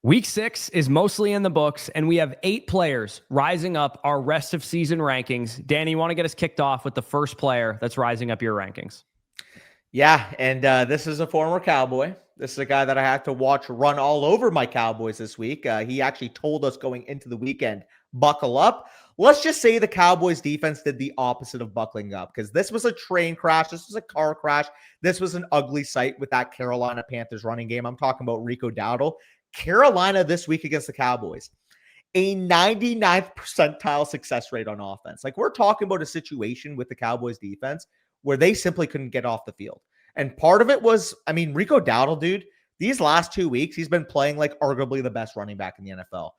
Week 6 is mostly in the books, and we have 8 players rising up our rest of season rankings. Danny, you want to get us kicked off with the first player that's rising up your rankings? Yeah, and this is a former Cowboy. This is a guy that I had to watch run all over my Cowboys this week. He actually told us going into the weekend, buckle up. Let's just say the Cowboys defense did the opposite of buckling up, because this was a train crash. This was a car crash. This was an ugly sight with that Carolina Panthers running game. I'm talking about Rico Dowdle. Carolina this week against the Cowboys, a 99th percentile success rate on offense. Like, we're talking about a situation with the Cowboys defense where they simply couldn't get off the field. And part of it was, Rico Dowdle, dude, these last 2 weeks, he's been playing like arguably the best running back in the NFL.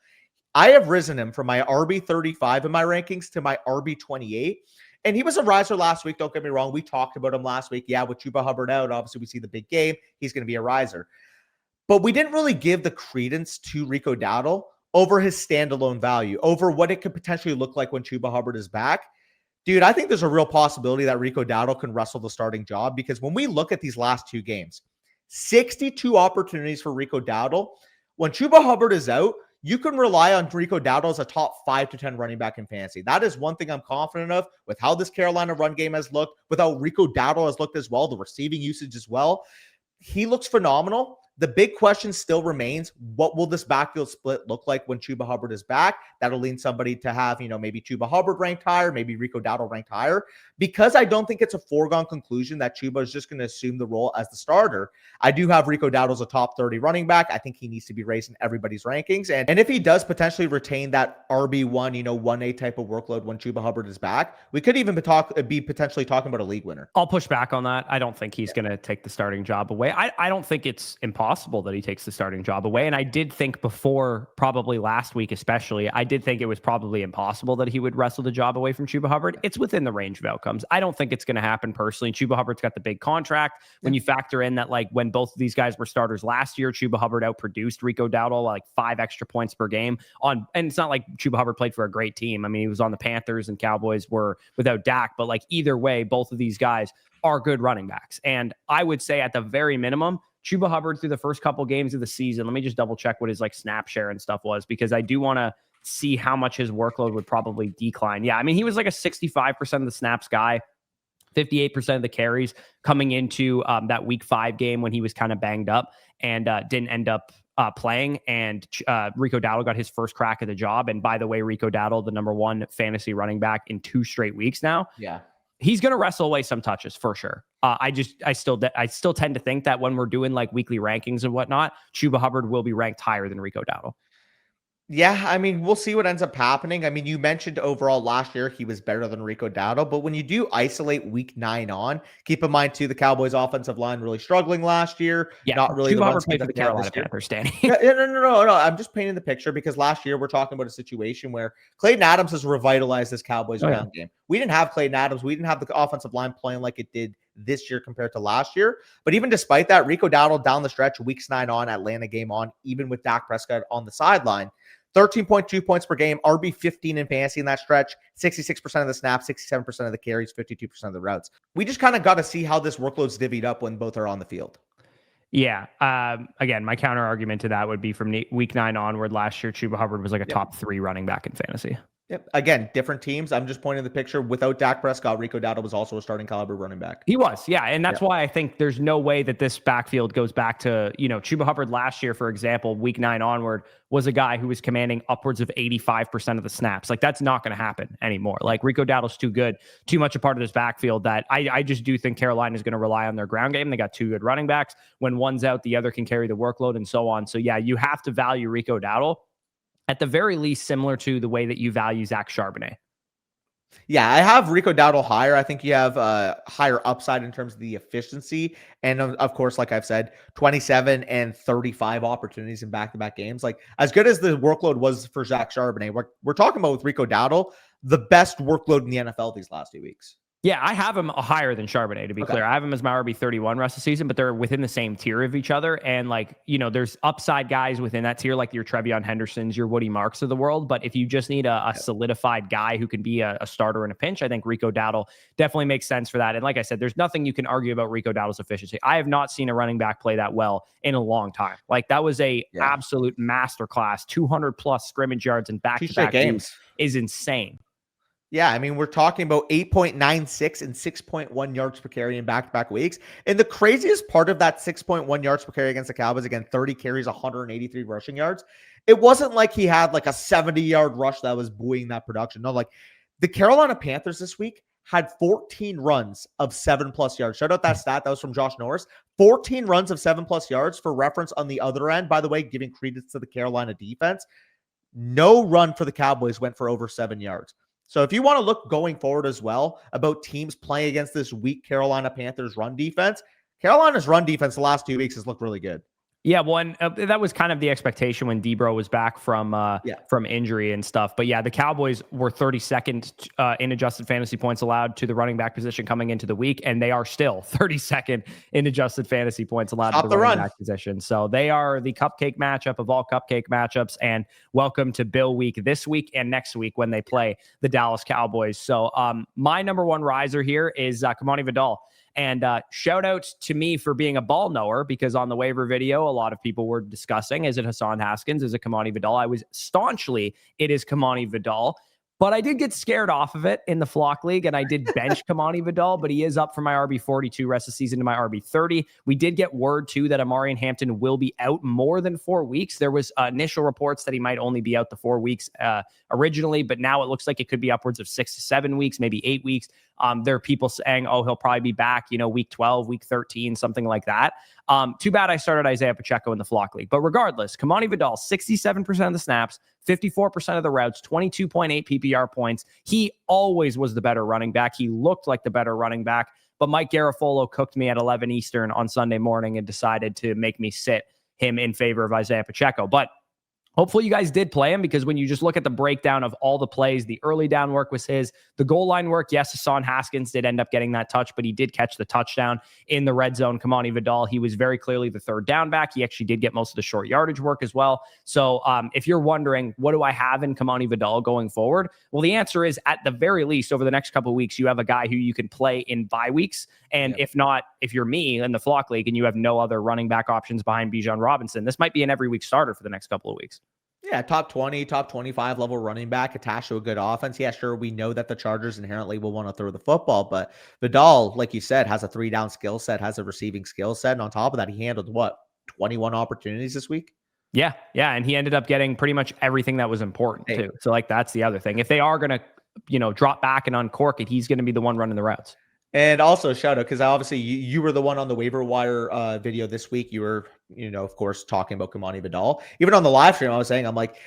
I have risen him from my RB35 in my rankings to my RB28. And he was a riser last week. Don't get me wrong. We talked about him last week. Yeah, with Chuba Hubbard out, obviously we see the big game. He's going to be a riser. But we didn't really give the credence to Rico Dowdle over his standalone value, over what it could potentially look like when Chuba Hubbard is back. Dude, I think there's a real possibility that Rico Dowdle can wrestle the starting job, because when we look at these last 2 games, 62 opportunities for Rico Dowdle. When Chuba Hubbard is out, you can rely on Rico Dowdle as a top 5 to 10 running back in fantasy. That is one thing I'm confident of with how this Carolina run game has looked, with how Rico Dowdle has looked as well, the receiving usage as well. He looks phenomenal. The big question still remains, what will this backfield split look like when Chuba Hubbard is back? That'll lean somebody to have, maybe Chuba Hubbard ranked higher, maybe Rico Dowdle ranked higher. Because I don't think it's a foregone conclusion that Chuba is just going to assume the role as the starter, I do have Rico Dowdle as a top 30 running back. I think he needs to be raised in everybody's rankings. And if he does potentially retain that RB1, 1A type of workload when Chuba Hubbard is back, we could even be potentially talking about a league winner. I'll push back on that. I don't think he's going to take the starting job away. I don't think it's impossible that he takes the starting job away. And I did think before, probably last week especially, I did think it was probably impossible that he would wrestle the job away from Chuba Hubbard. It's within the range of outcomes. I don't think it's going to happen personally. Chuba Hubbard's got the big contract. When you factor in that, like, when both of these guys were starters last year, Chuba Hubbard outproduced Rico Dowdle like 5 extra points per game and it's not like Chuba Hubbard played for a great team. I mean, he was on the Panthers and Cowboys were without Dak, but like either way, both of these guys are good running backs. And I would say at the very minimum, Chuba Hubbard through the first couple games of the season, let me just double check what his like snap share and stuff was, because I do want to see how much his workload would probably decline. Yeah, I mean, he was like a 65% of the snaps guy, 58% of the carries coming into that week 5 game when he was kind of banged up and didn't end up playing. And Rico Dowdle got his first crack at the job. And by the way, Rico Dowdle, the number 1 fantasy running back in 2 straight weeks now. Yeah. He's going to wrestle away some touches for sure. I still tend to think that when we're doing like weekly rankings and whatnot, Chuba Hubbard will be ranked higher than Rico Dowdle. Yeah, I mean, we'll see what ends up happening. I mean, you mentioned overall last year he was better than Rico Dowdle, but when you do isolate week 9 on, keep in mind too, the Cowboys offensive line really struggling last year. Yeah, not really Chuba the Hubbard played for the Carolina Panthers, Danny. No. I'm just painting the picture, because last year we're talking about a situation where Clayton Adams has revitalized this Cowboys ground game. We didn't have Clayton Adams. We didn't have the offensive line playing like it did this year compared to last year. But even despite that, Rico Dowdle down the stretch, weeks 9 on, Atlanta game on, even with Dak Prescott on the sideline, 13.2 points per game, RB 15 in fantasy in that stretch, 66% of the snaps, 67% of the carries, 52% of the routes. We just kind of got to see how this workload's divvied up when both are on the field. Yeah. Again, my counter argument to that would be from week 9 onward last year, Chuba Hubbard was like a top 3 running back in fantasy. Yep. Again, different teams. I'm just pointing the picture. Without Dak Prescott, Rico Dowdle was also a starting caliber running back. He was, yeah. And that's why I think there's no way that this backfield goes back to, Chuba Hubbard last year, for example, week 9 onward, was a guy who was commanding upwards of 85% of the snaps. Like, that's not going to happen anymore. Like, Rico Dowdle's too good, too much a part of this backfield that I just do think Carolina is going to rely on their ground game. They got 2 good running backs. When one's out, the other can carry the workload and so on. So yeah, you have to value Rico Dowdle at the very least similar to the way that you value Zach Charbonnet. Yeah, I have Rico Dowdle higher. I think you have a higher upside in terms of the efficiency. And of course, like I've said, 27 and 35 opportunities in back-to-back games. Like, as good as the workload was for Zach Charbonnet, we're talking about with Rico Dowdle, the best workload in the NFL these last 2 weeks. Yeah, I have him higher than Charbonnet, to be clear. I have him as my RB31 rest of the season, but they're within the same tier of each other. And there's upside guys within that tier, like your Trevion Hendersons, your Woody Marks of the world. But if you just need a solidified guy who can be a starter in a pinch, I think Rico Dowdle definitely makes sense for that. And like I said, there's nothing you can argue about Rico Dowdle's efficiency. I have not seen a running back play that well in a long time. Like, that was a absolute masterclass. 200 plus scrimmage yards and back-to-back games is insane. Yeah, I mean, we're talking about 8.96 and 6.1 yards per carry in back-to-back weeks. And the craziest part of that 6.1 yards per carry against the Cowboys, again, 30 carries, 183 rushing yards. It wasn't like he had like a 70-yard rush that was buoying that production. No, like the Carolina Panthers this week had 14 runs of 7+ yards. Shout out that stat. That was from Josh Norris. 14 runs of 7+ yards. For reference on the other end, by the way, giving credence to the Carolina defense, no run for the Cowboys went for over 7 yards. So if you want to look going forward as well about teams playing against this weak Carolina Panthers run defense, Carolina's run defense the last 2 weeks has looked really good. Yeah, well, and that was kind of the expectation when Debro was back from injury and stuff. But yeah, the Cowboys were 32nd in adjusted fantasy points allowed to the running back position coming into the week, and they are still 32nd in adjusted fantasy points allowed to the running back position. So they are the cupcake matchup of all cupcake matchups, and welcome to Bill Week this week and next week when they play the Dallas Cowboys. So my number one riser here is Kimani Vidal. And shout out to me for being a ball knower, because on the waiver video, a lot of people were discussing, is it Hassan Haskins? Is it Kimani Vidal? I was staunchly, it is Kimani Vidal. But I did get scared off of it in the Flock League, and I did bench Kimani Vidal, but he is up for my RB42 rest of the season to my RB30. We did get word, too, that Amari Hampton will be out more than 4 weeks. There was initial reports that he might only be out the 4 weeks originally, but now it looks like it could be upwards of 6 to 7 weeks, maybe 8 weeks. There are people saying, he'll probably be back, week 12, week 13, something like that. Too bad I started Isaiah Pacheco in the Flock League. But regardless, Kimani Vidal, 67% of the snaps, 54% of the routes, 22.8 PPR points. He always was the better running back. He looked like the better running back. But Mike Garafolo cooked me at 11 Eastern on Sunday morning and decided to make me sit him in favor of Isaiah Pacheco. But hopefully you guys did play him, because when you just look at the breakdown of all the plays, the early down work was his. The goal line work, yes, Hassan Haskins did end up getting that touch, but he did catch the touchdown in the red zone. Kimani Vidal, he was very clearly the third down back. He actually did get most of the short yardage work as well. So if you're wondering, what do I have in Kimani Vidal going forward? Well, the answer is, at the very least, over the next couple of weeks, you have a guy who you can play in bye weeks. And if not, if you're me in the Flock League and you have no other running back options behind Bijan Robinson, this might be an every week starter for the next couple of weeks. Yeah, top 20, top 25 level running back attached to a good offense. Yeah, sure, we know that the Chargers inherently will want to throw the football, but Vidal, like you said, has a 3-down skill set, has a receiving skill set, and on top of that, he handled 21 opportunities this week? Yeah, and he ended up getting pretty much everything that was important too. So that's the other thing. If they are going to, drop back and uncork it, he's going to be the one running the routes. And also shout out, because obviously you were the one on the waiver wire video this week. You were, of course, talking about Kimani Vidal. Even on the live stream, I was saying, I'm like,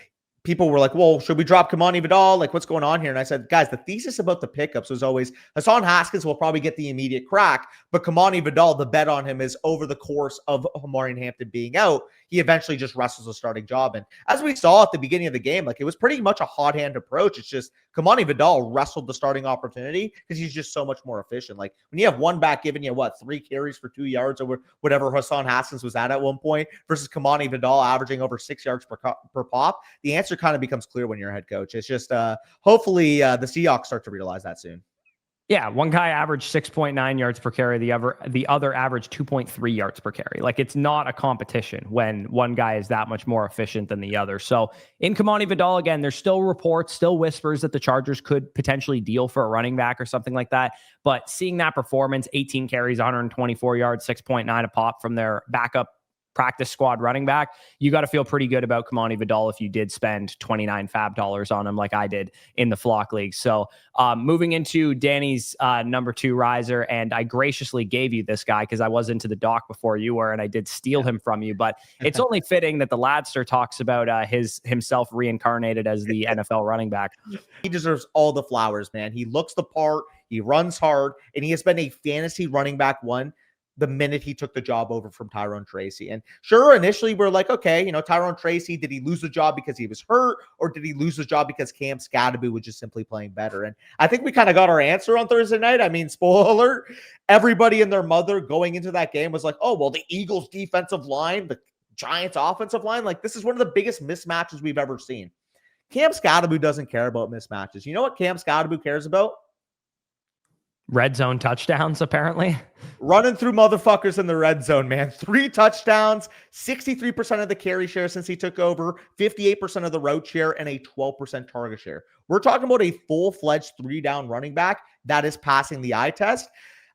people were like, well, should we drop Kimani Vidal? Like, what's going on here? And I said, guys, the thesis about the pickups was always Hassan Haskins will probably get the immediate crack, but Kimani Vidal, the bet on him is over the course of Amari Hampton being out, he eventually just wrestles a starting job. And as we saw at the beginning of the game, like, it was pretty much a hot hand approach. It's just Kimani Vidal wrestled the starting opportunity because he's just so much more efficient. Like, when you have one back giving you 3 carries for 2 yards or whatever Hassan Haskins was at one point versus Kimani Vidal averaging over 6 yards per pop, the answer kind of becomes clear when you're a head coach. It's just hopefully the Seahawks start to realize that soon. Yeah, one guy averaged 6.9 yards per carry. The other averaged 2.3 yards per carry. Like, it's not a competition when one guy is that much more efficient than the other. So in Kimani Vidal, again, there's still reports, still whispers that the Chargers could potentially deal for a running back or something like that. But seeing that performance, 18 carries, 124 yards, 6.9 a pop from their backup practice squad running back, you got to feel pretty good about Kimani Vidal if you did spend $29 fab dollars on him like I did in the Flock League. So moving into Danny's number 2 riser, and I graciously gave you this guy because I was into the doc before you were, and I did steal him from you, but it's only fitting that the Ladster talks about himself reincarnated as the NFL running back. He deserves all the flowers, man. He looks the part, he runs hard, and he has been a fantasy running back one the minute he took the job over from Tyrone Tracy. And sure, initially we're like, okay, Tyrone Tracy, did he lose the job because he was hurt, or did he lose the job because Cam Skattebo was just simply playing better? And I think we kind of got our answer on Thursday night. I mean, spoiler alert, everybody and their mother going into that game was like, oh, well, the Eagles defensive line, the Giants offensive line, like this is one of the biggest mismatches we've ever seen. Cam Skattebo doesn't care about mismatches. You know what Cam Skattebo cares about? Red zone touchdowns, apparently. Running through motherfuckers in the red zone, man. 3 touchdowns, 63% of the carry share since he took over, 58% of the route share, and a 12% target share. We're talking about a full-fledged 3-down running back that is passing the eye test.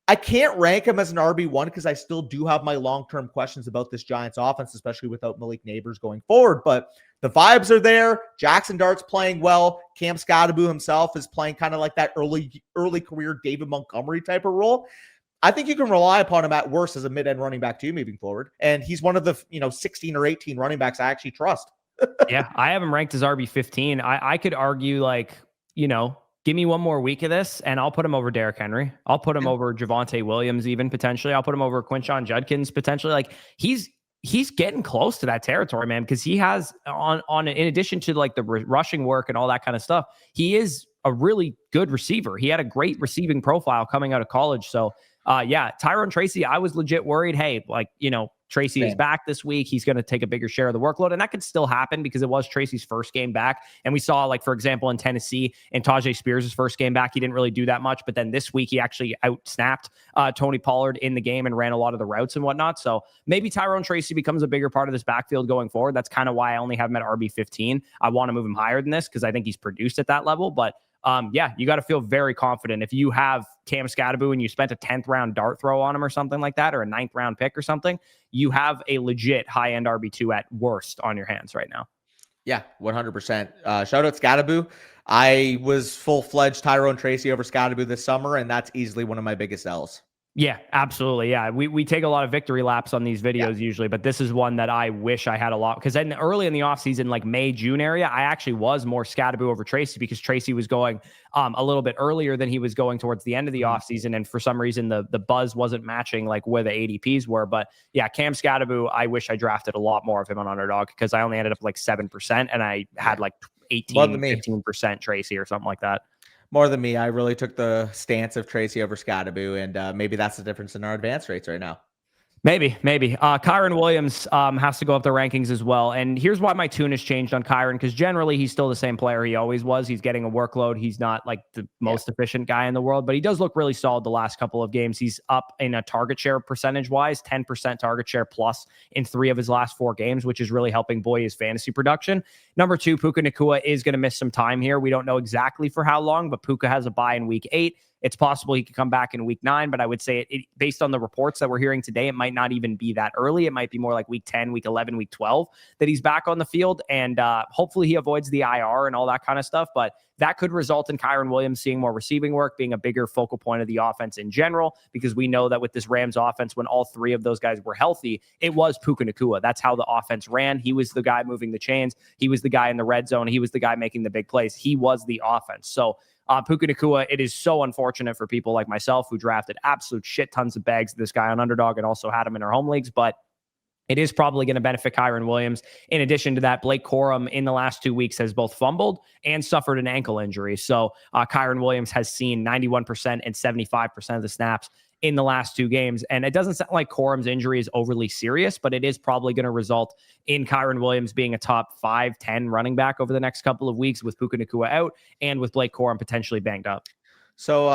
I can't rank him as an RB1 because I still do have my long-term questions about this Giants offense, especially without Malik Neighbors going forward. But the vibes are there. Jackson Dart's playing well. Cam Skattebo himself is playing kind of like that early career David Montgomery type of role. I think you can rely upon him at worst as a mid-end running back too moving forward. And he's one of the 16 or 18 running backs I actually trust. Yeah, I have him ranked as RB15. I could argue give me one more week of this, and I'll put him over Derrick Henry. I'll put him over Javonte Williams, even potentially. I'll put him over Quinshon Judkins, potentially. Like he's getting close to that territory, man, because he has on in addition to like the rushing work and all that kind of stuff, he is a really good receiver. He had a great receiving profile coming out of college. So, Tyrone Tracy, I was legit worried. Hey, Tracy is back this week. He's going to take a bigger share of the workload. And that could still happen because it was Tracy's first game back. And we saw, for example, in Tennessee, in Tajay Spears' first game back, he didn't really do that much. But then this week, he actually out-snapped Tony Pollard in the game and ran a lot of the routes and whatnot. So maybe Tyrone Tracy becomes a bigger part of this backfield going forward. That's kind of why I only have him at RB15. I want to move him higher than this because I think he's produced at that level. But you got to feel very confident. If you have Cam Skattebo and you spent a 10th round dart throw on him or something like that, or a 9th round pick or something, you have a legit high end RB2 at worst on your hands right now. Yeah, 100%. Shout out Skattebo. I was full-fledged Tyrone Tracy over Skattebo this summer, and that's easily one of my biggest L's. Yeah, absolutely. Yeah, we take a lot of victory laps on these videos usually, but this is one that I wish I had a lot because then early in the offseason, like May, June area, I actually was more Skattebo over Tracy because Tracy was going a little bit earlier than he was going towards the end of the offseason. And for some reason, the buzz wasn't matching like where the ADPs were. But yeah, Cam Skattebo, I wish I drafted a lot more of him on Underdog because I only ended up like 7% and I had like 15% Tracy or something like that. More than me. I really took the stance of Tracy over Skattebo, and maybe that's the difference in our advance rates right now. Maybe. Kyren Williams has to go up the rankings as well. And here's why my tune has changed on Kyren, because generally he's still the same player he always was. He's getting a workload. He's not like the most efficient guy in the world, but he does look really solid the last couple of games. He's up in a target share percentage-wise, 10% target share plus in 3 of his last 4 games, which is really helping buoy his fantasy production. Number 2, Puka Nacua is going to miss some time here. We don't know exactly for how long, but Puka has a bye in week 8. It's possible he could come back in week 9, but I would say it based on the reports that we're hearing today, it might not even be that early. It might be more like week 10, week 11, week 12 that he's back on the field. And hopefully he avoids the IR and all that kind of stuff. But that could result in Kyren Williams seeing more receiving work, being a bigger focal point of the offense in general, because we know that with this Rams offense, when all 3 of those guys were healthy, it was Puka Nacua. That's how the offense ran. He was the guy moving the chains. He was the guy in the red zone. He was the guy making the big plays. He was the offense. So Puka Nacua, it is so unfortunate for people like myself who drafted absolute shit tons of bags of this guy on Underdog and also had him in our home leagues, but it is probably going to benefit Kyren Williams. In addition to that, Blake Corum in the last 2 weeks has both fumbled and suffered an ankle injury. So Kyren Williams has seen 91% and 75% of the snaps in the last 2 games. And it doesn't sound like Corum's injury is overly serious, but it is probably going to result in Kyren Williams being a top 5-10 running back over the next couple of weeks with Puka Nacua out and with Blake Corum potentially banged up. So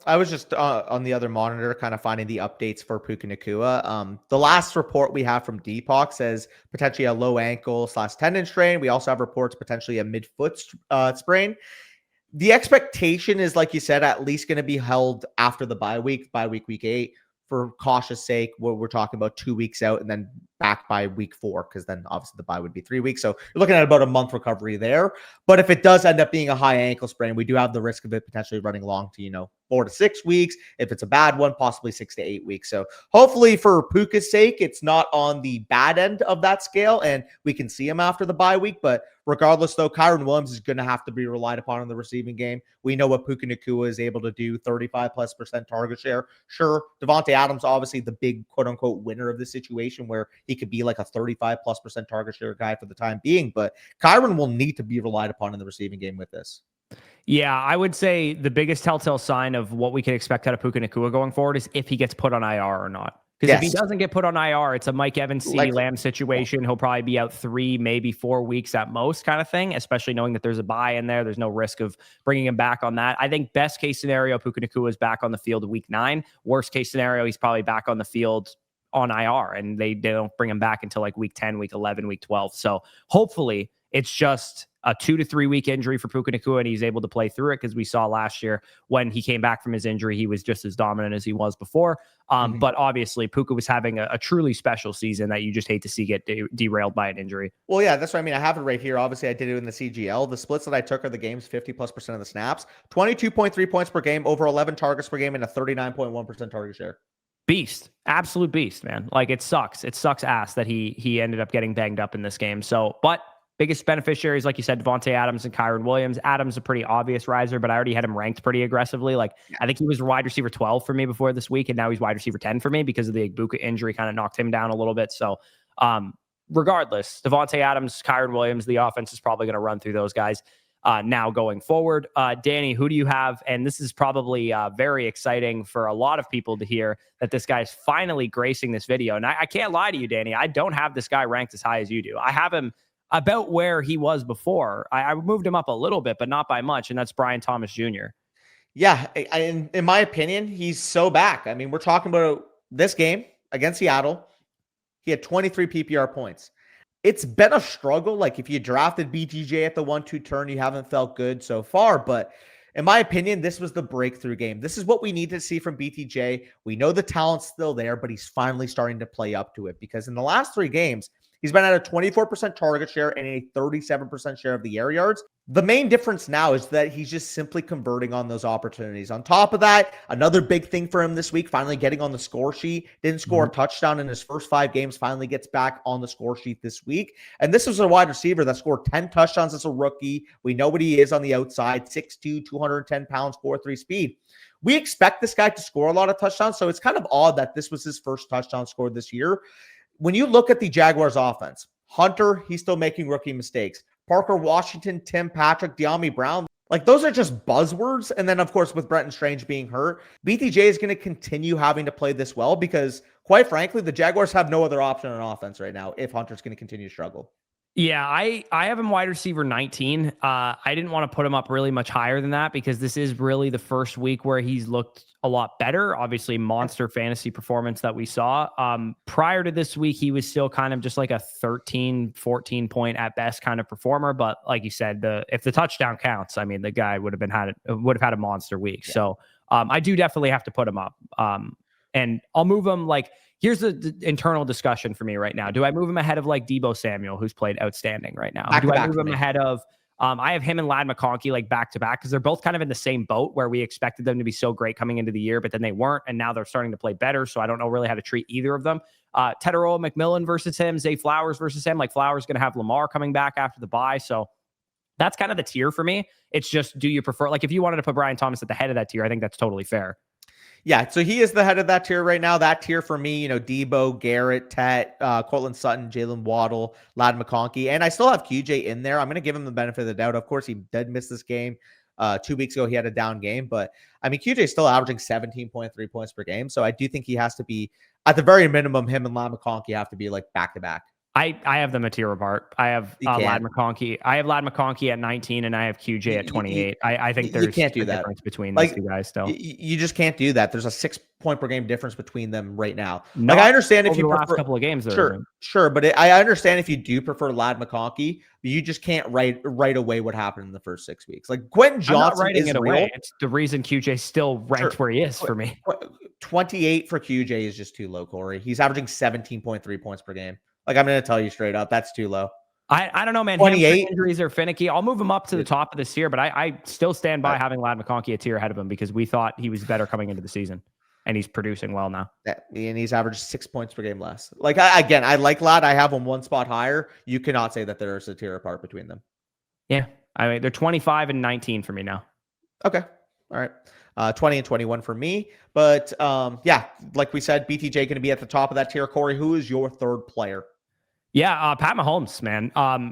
I was just on the other monitor kind of finding the updates for Puka Nacua. The last report we have from Deepak says potentially a low ankle/tendon strain. We also have reports potentially a mid-foot sprain. The expectation is, like you said, at least going to be held after the bye week, week 8. For cautious sake, we're talking about 2 weeks out and then back by week 4, because then obviously the bye would be 3 weeks. So you're looking at about a month recovery there. But if it does end up being a high ankle sprain, we do have the risk of it potentially running long to, 4 to 6 weeks. If it's a bad one, possibly 6 to 8 weeks. So hopefully for Puka's sake, it's not on the bad end of that scale and we can see him after the bye week. But regardless, though, Kyren Williams is going to have to be relied upon in the receiving game. We know what Puka Nacua is able to do, 35+% target share. Sure, Davante Adams, obviously the big quote-unquote winner of this situation where he could be like a 35+% target share guy for the time being. But Kyren will need to be relied upon in the receiving game with this. Yeah, I would say the biggest telltale sign of what we can expect out of Puka Nacua going forward is if he gets put on IR or not. Because if he doesn't get put on IR, it's a Mike Evans, CeeDee Lamb situation. He'll probably be out 3, maybe 4 weeks at most kind of thing, especially knowing that there's a bye in there. There's no risk of bringing him back on that. I think best case scenario, Puka Nacua is back on the field week 9. Worst case scenario, he's probably back on the field on IR, and they don't bring him back until like week 10, week 11, week 12. So hopefully it's just a 2 to 3 week injury for Puka Nacua, and he's able to play through it, because we saw last year when he came back from his injury, he was just as dominant as he was before. But obviously, Puka was having a truly special season that you just hate to see get derailed by an injury. Well, yeah, that's what I mean. I have it right here. Obviously, I did it in the CGL. The splits that I took are the games 50+% of the snaps, 22.3 points per game, over 11 targets per game, and a 39.1% target share. Beast, absolute beast, man. Like, it sucks. It sucks ass that he ended up getting banged up in this game. So, but biggest beneficiaries, like you said, Davante Adams and Kyren Williams. Adams a pretty obvious riser, but I already had him ranked pretty aggressively. Like, I think he was wide receiver 12 for me before this week, and now he's wide receiver 10 for me because of the Igbuka injury, kind of knocked him down a little bit. So, regardless, Davante Adams, Kyren Williams, the offense is probably going to run through those guys now going forward. Danny, who do you have? And this is probably very exciting for a lot of people to hear that this guy is finally gracing this video. And I can't lie to you, Danny. I don't have this guy ranked as high as you do. I have him about where he was before. I moved him up a little bit, but not by much, and that's Brian Thomas Jr. Yeah, in my opinion, he's so back. I mean, we're talking about this game against Seattle. He had 23 PPR points. It's been a struggle. Like, if you drafted bdge at the 1-2 turn, you haven't felt good so far. But in my opinion, this was the breakthrough game. This is what we need to see from bdge. We know the talent's still there, but he's finally starting to play up to it, because in the last 3 games, he's been at a 24% target share and a 37% share of the air yards. The main difference now is that he's just simply converting on those opportunities. On top of that, another big thing for him this week, finally getting on the score sheet. Didn't score a touchdown in his first 5 games, finally gets back on the score sheet this week. And this was a wide receiver that scored 10 touchdowns as a rookie. We know what he is on the outside, 6'2", 210 pounds, 4.3 speed. We expect this guy to score a lot of touchdowns, so it's kind of odd that this was his first touchdown scored this year. When you look at the Jaguars offense, Hunter, he's still making rookie mistakes. Parker Washington, Tim Patrick, De'Ami Brown, like, those are just buzzwords. And then, of course, with Brenton Strange being hurt, bdge is going to continue having to play this well, because, quite frankly, the Jaguars have no other option on offense right now if Hunter's going to continue to struggle. Yeah, I have him wide receiver 19. I didn't want to put him up really much higher than that, because this is really the first week where he's looked a lot better. Obviously, monster fantasy performance that we saw. Prior to this week, he was still kind of just like a 13, 14 point at best kind of performer. But like you said, if the touchdown counts, I mean, the guy would have had a monster week. Yeah. So I do definitely have to put him up. And I'll move him like, here's the internal discussion for me right now. Do I move him ahead of like Deebo Samuel, who's played outstanding right now? Do I move him ahead of, I have him and Ladd McConkey like back to back, because they're both kind of in the same boat where we expected them to be so great coming into the year, but then they weren't. And now they're starting to play better. So I don't know really how to treat either of them. Teteroa McMillan versus him, Zay Flowers versus him. Like, Flowers going to have Lamar coming back after the bye. So that's kind of the tier for me. It's just, do you prefer, like, if you wanted to put Brian Thomas at the head of that tier, I think that's totally fair. Yeah, so he is the head of that tier right now. That tier for me, Deebo, Garrett, Tet, Cortland Sutton, Jalen Waddle, Ladd McConkey, and I still have QJ in there. I'm going to give him the benefit of the doubt. Of course, he did miss this game. 2 weeks ago, he had a down game, but I mean, QJ is still averaging 17.3 points per game. So I do think he has to be, at the very minimum, him and Ladd McConkey have to be like back to back. I have them a tier apart. I have Ladd McConkey. I have Ladd McConkey at 19, and I have QJ at 28. I think there's a difference between these two guys still. You just can't do that. There's a 6 point per game difference between them right now. Like, I understand if you prefer last couple of games. Sure, but I understand if you do prefer Ladd McConkey, but you just can't write away what happened in the first 6 weeks. Like, Quentin Johnson, I'm not writing it away. It's the reason QJ still ranked where he is for me. 28 for QJ is just too low, Corey. He's averaging 17.3 points per game. Like, I'm going to tell you straight up, that's too low. I don't know, man. 28. Hamstring injuries are finicky. I'll move him up to the top of this tier, but I still stand by having Ladd McConkey a tier ahead of him because we thought he was better coming into the season, and he's producing well now. And he's averaged 6 points per game less. Like, I like Ladd. I have him one spot higher. You cannot say that there's a tier apart between them. Yeah. I mean, they're 25 and 19 for me now. Okay. All right. 20 and 21 for me. But yeah, like we said, BTJ going to be at the top of that tier. Corey, who is your third player? Yeah, Pat Mahomes, man.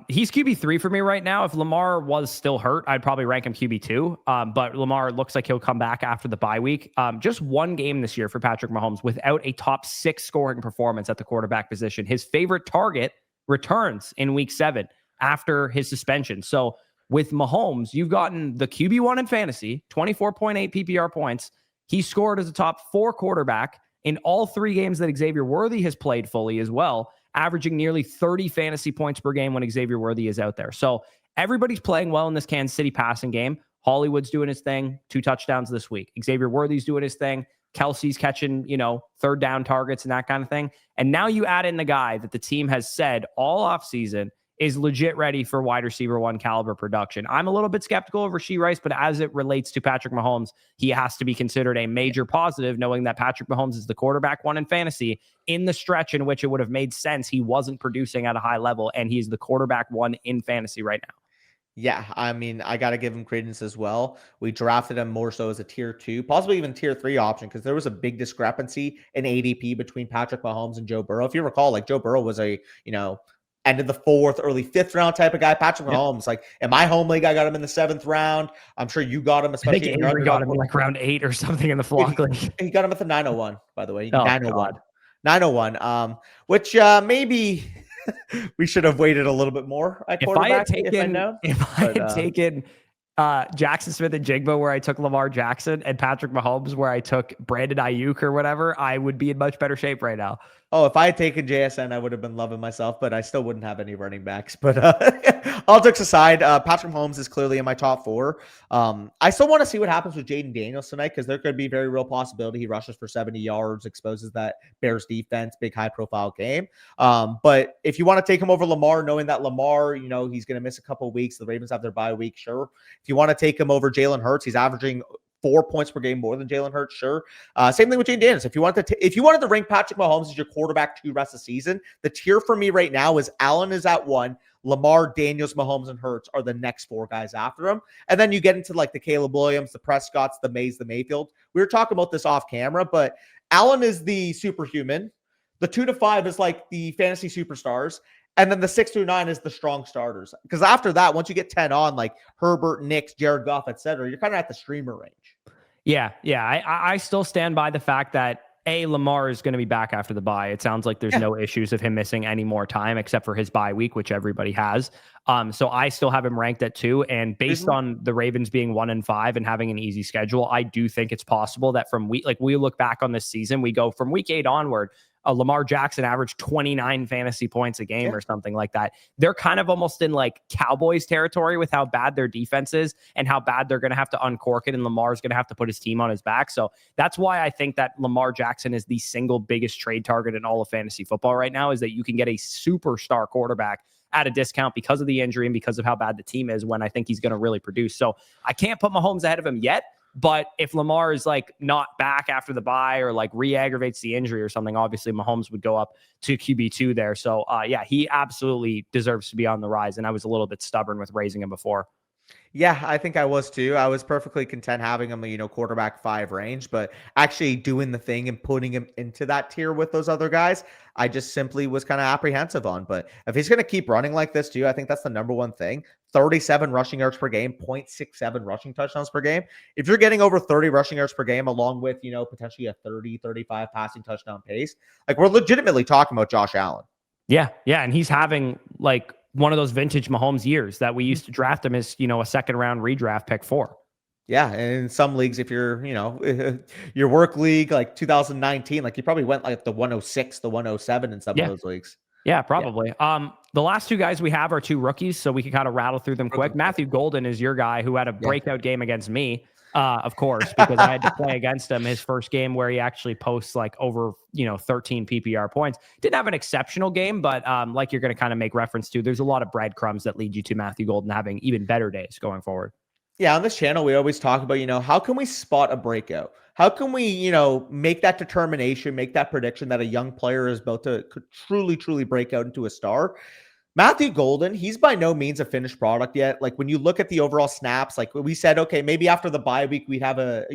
He's QB3 for me right now. If Lamar was still hurt, I'd probably rank him QB2. But Lamar looks like he'll come back after the bye week. Just one game this year for Patrick Mahomes without a top 6 scoring performance at the quarterback position. His favorite target returns in week 7 after his suspension. So with Mahomes, you've gotten the QB1 in fantasy, 24.8 PPR points. He scored as a top 4 quarterback in all 3 games that Xavier Worthy has played fully as well, averaging nearly 30 fantasy points per game when Xavier Worthy is out there. So everybody's playing well in this Kansas City passing game. Hollywood's doing his thing, 2 touchdowns this week. Xavier Worthy's doing his thing. Kelsey's catching, third down targets and that kind of thing. And now you add in the guy that the team has said all offseason is legit ready for wide receiver 1 caliber production. I'm a little bit skeptical of Rashee Rice, but as it relates to Patrick Mahomes, he has to be considered a major positive, knowing that Patrick Mahomes is the quarterback 1 in fantasy in the stretch in which it would have made sense he wasn't producing at a high level, and he's the quarterback 1 in fantasy right now. Yeah, I mean, I got to give him credence as well. We drafted him more so as a tier 2, possibly even tier 3 option, because there was a big discrepancy in ADP between Patrick Mahomes and Joe Burrow. If you recall, like Joe Burrow was a, end of the 4th, early 5th round type of guy. Patrick Mahomes, like in my home league, I got him in the 7th round. I'm sure you got him, especially. I think Avery got him in like round 8 or something in the flock league. He got him at the 901, by the way. Oh, 901. God. 901. Which maybe we should have waited a little bit more at quarterback. If I had taken Jackson Smith and Jigba where I took Lamar Jackson and Patrick Mahomes where I took Brandon Ayuk or whatever, I would be in much better shape right now. Oh, if I had taken JSN, I would have been loving myself, but I still wouldn't have any running backs. But all jokes aside, Patrick Mahomes is clearly in my top 4. I still want to see what happens with Jaden Daniels tonight, because there could be very real possibility he rushes for 70 yards, exposes that Bears defense, big high-profile game. But if you want to take him over Lamar, knowing that Lamar, he's going to miss a couple of weeks, the Ravens have their bye week, sure. If you want to take him over Jalen Hurts, he's averaging 4 points per game more than Jalen Hurts, sure. Same thing with Jaden Daniels. If you wanted to rank Patrick Mahomes as your quarterback 2 rest of the season, the tier for me right now is Allen is at 1, Lamar, Daniels, Mahomes, and Hurts are the next 4 guys after him. And then you get into like the Caleb Williams, the Prescotts, the Mays, the Mayfield. We were talking about this off camera, but Allen is the superhuman. The 2 to 5 is like the fantasy superstars. And then the 6 through 9 is the strong starters. Because after that, once you get 10 on, like Herbert, Nix, Jared Goff, etc., you're kind of at the streamer range. Yeah. I still stand by the fact that Lamar is going to be back after the bye. It sounds like there's no issues of him missing any more time except for his bye week, which everybody has. So I still have him ranked at 2. And based on the Ravens being 1-5 and having an easy schedule, I do think it's possible that we look back on this season, we go from week 8 onward, Lamar Jackson averaged 29 fantasy points a game or something like that. They're kind of almost in like Cowboys territory with how bad their defense is and how bad they're going to have to uncork it. And Lamar's going to have to put his team on his back. So that's why I think that Lamar Jackson is the single biggest trade target in all of fantasy football right now, is that you can get a superstar quarterback at a discount because of the injury and because of how bad the team is, when I think he's going to really produce. So I can't put Mahomes ahead of him yet. But if Lamar is like not back after the bye or like re-aggravates the injury or something, obviously Mahomes would go up to QB2 there. So yeah, he absolutely deserves to be on the rise. And I was a little bit stubborn with raising him before. Yeah, I think I was too. I was perfectly content having him, quarterback 5 range, but actually doing the thing and putting him into that tier with those other guys, I just simply was kind of apprehensive on. But if he's going to keep running like this too, I think that's the number one thing. 37 rushing yards per game, 0.67 rushing touchdowns per game. If you're getting over 30 rushing yards per game, along with, potentially a 30, 35 passing touchdown pace, like we're legitimately talking about Josh Allen. Yeah. And he's having like one of those vintage Mahomes years that we used to draft him as, a second round redraft pick for. Yeah. And in some leagues, if you're, your work league, like 2019, like you probably went like the 106, the 107 in some of those leagues. Yeah, probably. Yeah. The last 2 guys we have are 2 rookies, so we can kind of rattle through them quick. Matthew Golden is your guy who had a breakout game against me. Of course, because I had to play against him his first game where he actually posts like over, 13 PPR points. Didn't have an exceptional game, but like you're going to kind of make reference to, there's a lot of breadcrumbs that lead you to Matthew Golden having even better days going forward. Yeah, on this channel, we always talk about, how can we spot a breakout? How can we, make that determination, make that prediction that a young player is about to truly, truly break out into a star? Matthew Golden, he's by no means a finished product yet. Like when you look at the overall snaps, like we said, okay, maybe after the bye week, we'd have a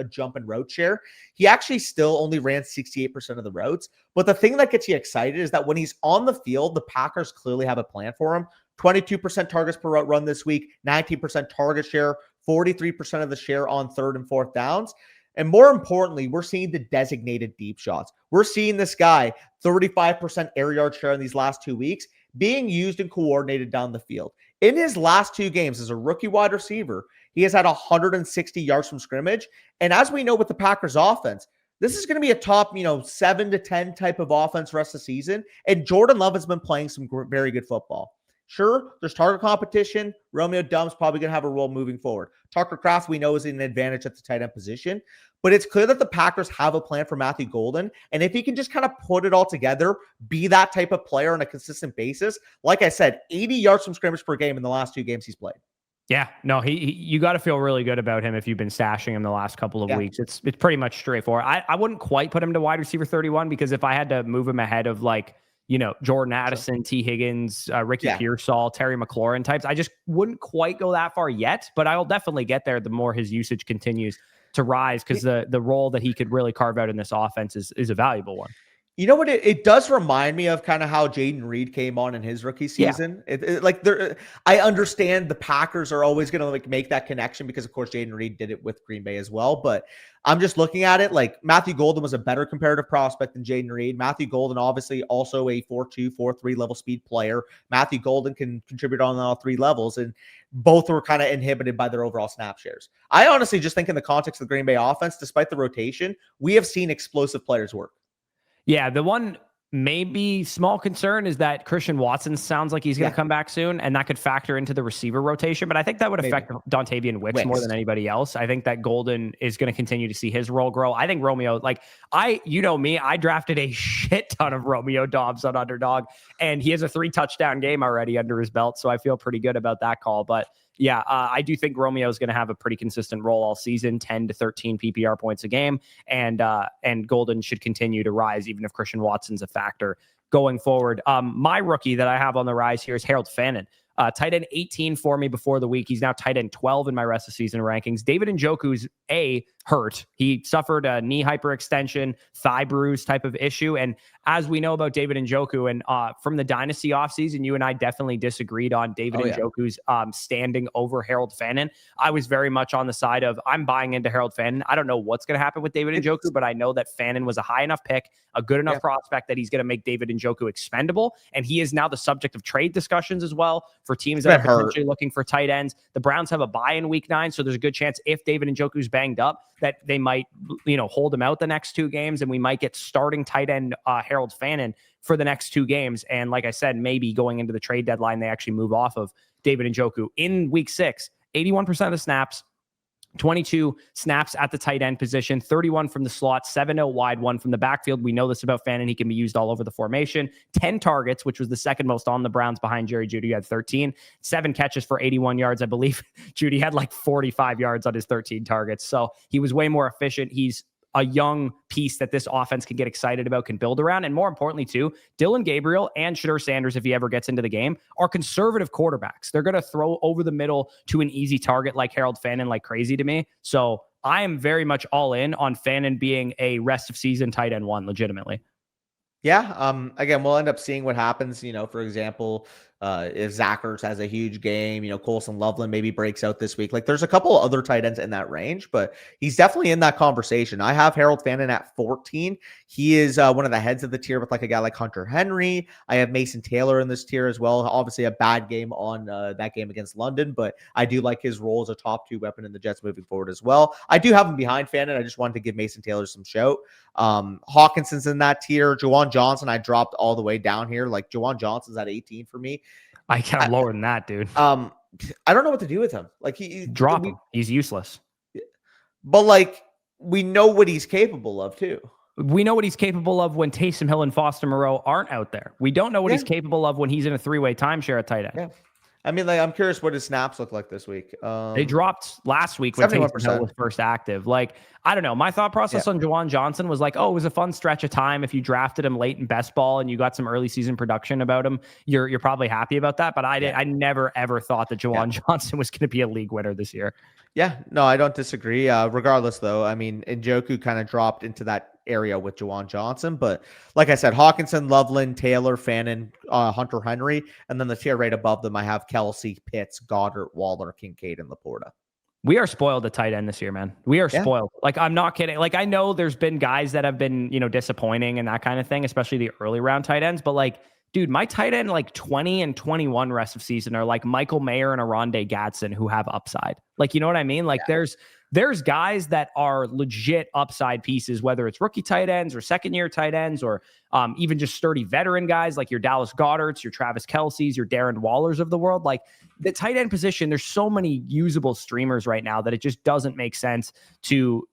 jump in route share. He actually still only ran 68% of the routes. But the thing that gets you excited is that when he's on the field, the Packers clearly have a plan for him. 22% targets per route run this week, 19% target share, 43% of the share on third and fourth downs. And more importantly, we're seeing the designated deep shots. We're seeing this guy, 35% air yard share in these last 2 weeks, being used and coordinated down the field. In his last 2 games as a rookie wide receiver, he has had 160 yards from scrimmage. And as we know with the Packers offense, this is going to be a top, 7 to 10 type of offense rest of the season. And Jordan Love has been playing some very good football. Sure, there's target competition. Romeo Dumb's probably going to have a role moving forward. Tucker Kraft, we know, is an advantage at the tight end position. But it's clear that the Packers have a plan for Matthew Golden. And if he can just kind of put it all together, be that type of player on a consistent basis, like I said, 80 yards from scrimmage per game in the last 2 games he's played. Yeah, no, you got to feel really good about him if you've been stashing him the last couple of weeks. It's pretty much straightforward. I wouldn't quite put him to wide receiver 31 because if I had to move him ahead of like, Jordan Addison, T. Higgins, Ricky Pearsall, Terry McLaurin types, I just wouldn't quite go that far yet, but I'll definitely get there the more his usage continues to rise because the role that he could really carve out in this offense is a valuable one. You know what? It does remind me of kind of how Jaden Reed came on in his rookie season. Yeah. I understand the Packers are always going to like make that connection because, of course, Jaden Reed did it with Green Bay as well. But I'm just looking at it like Matthew Golden was a better comparative prospect than Jaden Reed. Matthew Golden, obviously, also a 4.2, 4.3 level speed player. Matthew Golden can contribute on all 3 levels, and both were kind of inhibited by their overall snap shares. I honestly just think in the context of the Green Bay offense, despite the rotation, we have seen explosive players work. Yeah, the one maybe small concern is that Christian Watson sounds like he's going to come back soon, and that could factor into the receiver rotation. But I think that would affect Dontavian Wicks more than anybody else. I think that Golden is going to continue to see his role grow. I think Romeo, me, I drafted a shit ton of Romeo Doubs on Underdog, and he has a 3 touchdown game already under his belt, so I feel pretty good about that call. But yeah, I do think Romeo is going to have a pretty consistent role all season, 10 to 13 PPR points a game, and Golden should continue to rise, even if Christian Watson's a factor going forward. My rookie that I have on the rise here is Harold Fannin. Tight end 18 for me before the week. He's now tight end 12 in my rest of season rankings. David Njoku's hurt. He suffered a knee hyperextension, thigh bruise type of issue. And as we know about David Njoku, and from the dynasty offseason, you and I definitely disagreed on David Njoku's standing over Harold Fannin. I was very much on the side of I'm buying into Harold Fannin. I don't know what's going to happen with David Njoku, but I know that Fannin was a high enough pick, a good enough prospect that he's going to make David Njoku expendable. And he is now the subject of trade discussions as well for teams that are potentially looking for tight ends. The Browns have a bye in week 9, so there's a good chance if David Njoku's banged up that they might, hold him out the next 2 games, and we might get starting tight end Harold Fannin for the next 2 games. And like I said, maybe going into the trade deadline, they actually move off of David Njoku. In week 6, 81% of the snaps, 22 snaps at the tight end position, 31 from the slot, 7 out wide, 1 from the backfield. We know this about Fannin. He can be used all over the formation. 10 targets, which was the second most on the Browns behind Jerry Jeudy, had 13. 7 catches for 81 yards. I believe Jeudy had like 45 yards on his 13 targets. So he was way more efficient. He's a young piece that this offense can get excited about, can build around. And more importantly, too, Dylan Gabriel and Shedeur Sanders, if he ever gets into the game, are conservative quarterbacks. They're going to throw over the middle to an easy target like Harold Fannin like crazy to me. So I am very much all in on Fannin being a rest of season tight end 1 legitimately. Yeah. Again, we'll end up seeing what happens, for example, if Zach Ertz has a huge game, Colson Loveland maybe breaks out this week. Like there's a couple of other tight ends in that range, but he's definitely in that conversation. I have Harold Fannin at 14. He is one of the heads of the tier with like a guy like Hunter Henry. I have Mason Taylor in this tier as well. Obviously a bad game on that game against London, but I do like his role as a top 2 weapon in the Jets moving forward as well. I do have him behind Fannin. I just wanted to give Mason Taylor some shout. Hawkinson's in that tier. Juwan Johnson, I dropped all the way down here. Like Juwan Johnson's at 18 for me. I kind of lower than that, dude. I don't know what to do with him. Like drop him. He's useless. But like, we know what he's capable of too. We know what he's capable of when Taysom Hill and Foster Moreau aren't out there. We don't know what he's Yeah. capable of when he's in a three-way timeshare at tight end. Yeah. I mean, like, I'm curious what his snaps look like this week. They dropped last week when Taysom Hill was first active. Like, I don't know. My thought process on Juwan Johnson was like, oh, it was a fun stretch of time. If you drafted him late in best ball and you got some early season production about him, you're probably happy about that. But I never ever thought that Juwan Johnson was going to be a league winner this year. Yeah, no, I don't disagree. Regardless, though, I mean, Njoku kind of dropped into that area with Juwan Johnson. But like I said, Hawkinson, Loveland, Taylor, Fannin, Hunter Henry. And then the tier right above them, I have Kelsey, Pitts, Goddard, Waller, Kincaid, and Laporta. We are spoiled at tight end this year, man. We are spoiled. Like, I'm not kidding. Like, I know there's been guys that have been, disappointing and that kind of thing, especially the early round tight ends. But like, dude, my tight end, like 20 and 21 rest of season are like Michael Mayer and Aronde Gadsden who have upside. Like, you know what I mean? Like there's guys that are legit upside pieces, whether it's rookie tight ends or second year tight ends or even just sturdy veteran guys like your Dallas Goddards, your Travis Kelce's, your Darren Wallers of the world. Like the tight end position, there's so many usable streamers right now that it just doesn't make sense to,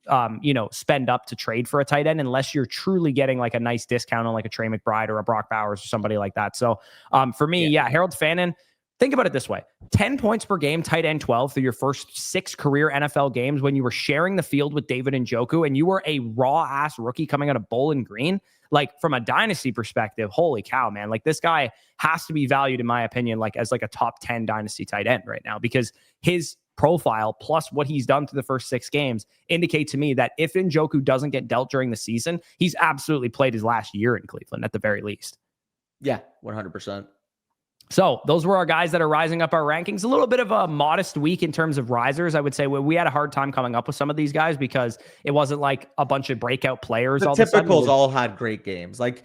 spend up to trade for a tight end unless you're truly getting like a nice discount on like a Trey McBride or a Brock Bowers or somebody like that. So for me, Harold Fannin, think about it this way. 10 points per game, tight end 12 through your first 6 career NFL games when you were sharing the field with David Njoku and you were a raw-ass rookie coming out of Bowling Green. Like, from a dynasty perspective, holy cow, man. Like, this guy has to be valued, in my opinion, like as like a top 10 dynasty tight end right now because his profile plus what he's done through the first 6 games indicate to me that if Njoku doesn't get dealt during the season, he's absolutely played his last year in Cleveland at the very least. Yeah, 100%. So those were our guys that are rising up our rankings. A little bit of a modest week in terms of risers. I would say we had a hard time coming up with some of these guys because it wasn't like a bunch of breakout players. The typicals all had great games. Like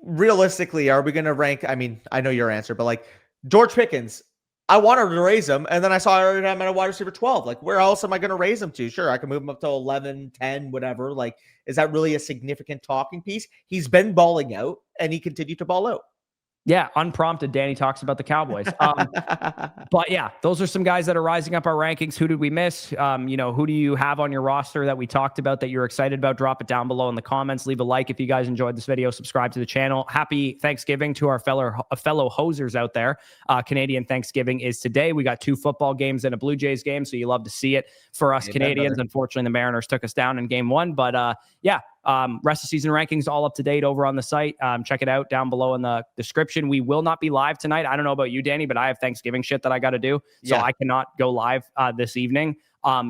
realistically, are we going to rank? I mean, I know your answer, but like George Pickens, I wanted to raise him. And then I saw him at a wide receiver 12. Like, where else am I going to raise him to? Sure, I can move him up to 11, 10, whatever. Like, is that really a significant talking piece? He's been balling out and he continued to ball out. Yeah, unprompted, Danny talks about the Cowboys. But yeah, those are some guys that are rising up our rankings. Who did we miss? Who do you have on your roster that we talked about that you're excited about? Drop it down below in the comments. Leave a like if you guys enjoyed this video. Subscribe to the channel. Happy Thanksgiving to our fellow hosers out there. Canadian Thanksgiving is today. We got 2 football games and a Blue Jays game, so you love to see it. For us Canadians, unfortunately, the Mariners took us down in game 1. But rest of season rankings all up to date over on the site. Check it out down below in the description. We will not be live tonight. I don't know about you, Danny, but I have Thanksgiving shit that I got to do. So I cannot go live this evening.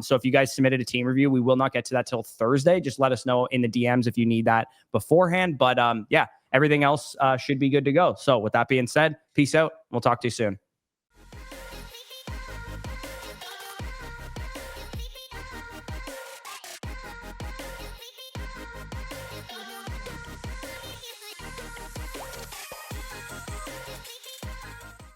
So if you guys submitted a team review, we will not get to that till Thursday. Just let us know in the DMs if you need that beforehand. But everything else should be good to go. So with that being said, peace out. We'll talk to you soon.